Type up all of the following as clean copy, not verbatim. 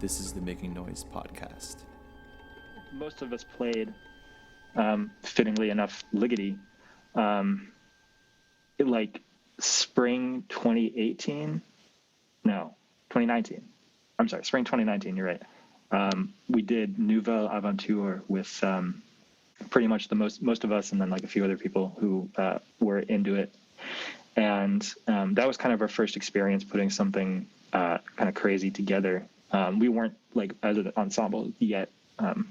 This is the Making Noise podcast. Most of us played, fittingly enough, Liggity, like spring 2018. No, 2019. I'm sorry, spring 2019. You're right. We did Nouvelle Aventure with pretty much the most of us, and then like a few other people who were into it. And that was kind of our first experience putting something kind of crazy together. We weren't like as an ensemble yet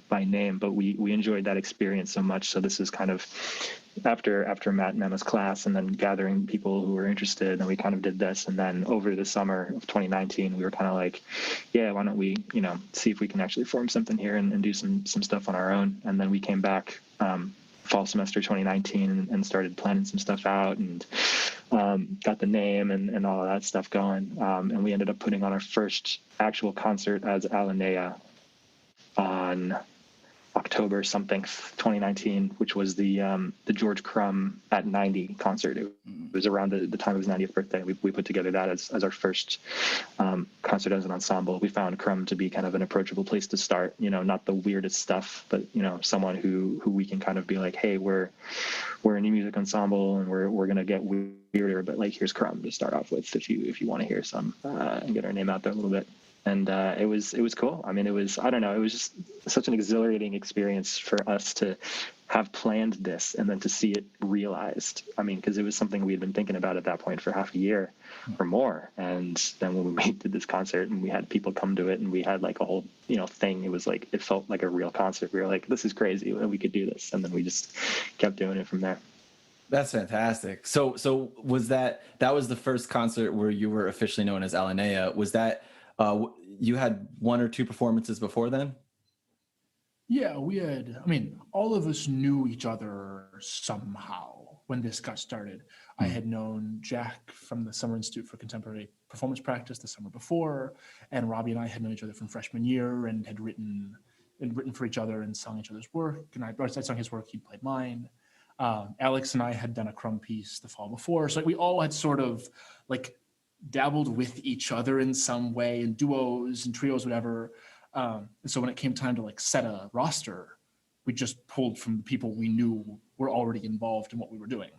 by name, but we enjoyed that experience so much. So this is kind of after Matt and Emma's class, and then gathering people who were interested, and we kind of did this. And then over the summer of 2019, we were kind of like, yeah, why don't we, see if we can actually form something here and do some stuff on our own. And then we came back fall semester 2019 and started planning some stuff out, and got the name and all of that stuff going. And we ended up putting on our first actual concert as Alinéa on October something 2019, which was the George Crumb at 90 concert. It was around the time of his 90th birthday. We put together that as our first concert as an ensemble. We found Crumb to be kind of an approachable place to start, not the weirdest stuff, but someone who we can kind of be like, hey, we're a new music ensemble, and we're gonna get weirder, but like, here's Crumb to start off with if you want to hear some and get our name out there a little bit. And it was cool. I mean, it was just such an exhilarating experience for us to have planned this and then to see it realized. I mean, because it was something we had been thinking about at that point for half a year or more. And then when we did this concert and we had people come to it and we had like a whole, thing, it was like, it felt like a real concert. We were like, this is crazy. We could do this. And then we just kept doing it from there. That's fantastic. So was that was the first concert where you were officially known as Alinéa? Was that, you had one or two performances before then? Yeah, we had, all of us knew each other somehow when this got started. I had known Jack from the Summer Institute for Contemporary Performance Practice the summer before, and Robbie and I had known each other from freshman year and had written for each other and sung each other's work. And I sung his work, he played mine. Alex and I had done a Crumb piece the fall before. So we all had sort of like dabbled with each other in some way, in duos and trios, whatever. And so when it came time to like set a roster, we just pulled from the people we knew were already involved in what we were doing.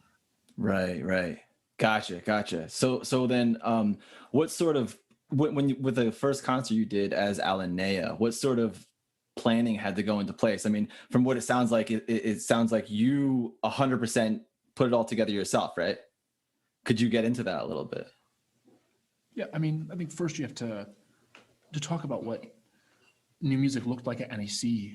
Right. Gotcha. So then, what sort of, with the first concert you did as Alinéa, what sort of planning had to go into place? I mean, from what it sounds like, it sounds like you 100% put it all together yourself, right? Could you get into that a little bit? Yeah, I think first you have to talk about what new music looked like at NEC.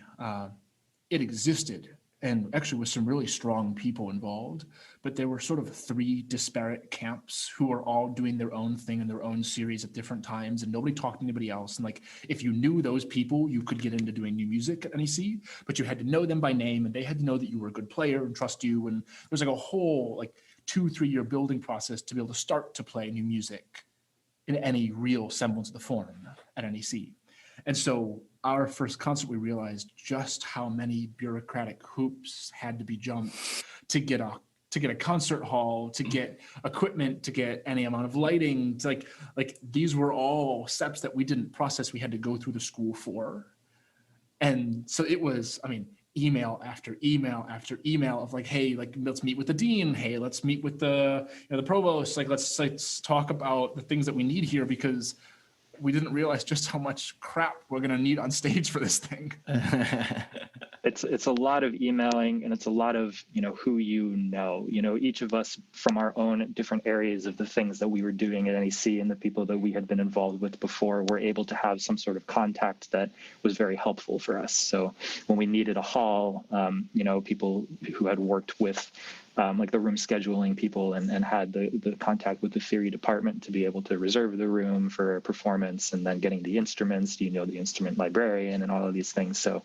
It existed, and actually with some really strong people involved, but there were sort of three disparate camps who were all doing their own thing in their own series at different times, and nobody talked to anybody else. And like, if you knew those people, you could get into doing new music at NEC, but you had to know them by name, and they had to know that you were a good player and trust you. And there's like a whole like 2-3 year building process to be able to start to play new music in any real semblance of the form at NEC. And so our first concert, we realized just how many bureaucratic hoops had to be jumped to get a concert hall, to get equipment, to get any amount of lighting. To like these were all steps that we didn't process. We had to go through the school for. And so it was, email after email after email of like, hey, like, let's meet with the dean. Hey, let's meet with the provost. Like, let's talk about the things that we need here, because we didn't realize just how much crap we're going to need on stage for this thing. It's a lot of emailing, and it's a lot of, who each of us from our own different areas of the things that we were doing at NEC and the people that we had been involved with before were able to have some sort of contact that was very helpful for us. So when we needed a hall, people who had worked with like the room scheduling people and had the contact with the theory department to be able to reserve the room for a performance, and then getting the instruments, the instrument librarian and all of these things. So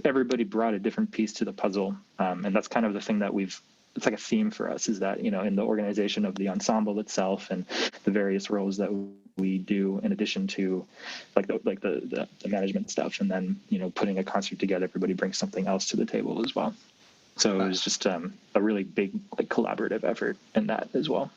everybody brought a different piece to the puzzle. And that's kind of the thing that it's like a theme for us, is that, in the organization of the ensemble itself and the various roles that we do, in addition to the management stuff, and then, putting a concert together, everybody brings something else to the table as well. So it was just a really big collaborative effort in that as well.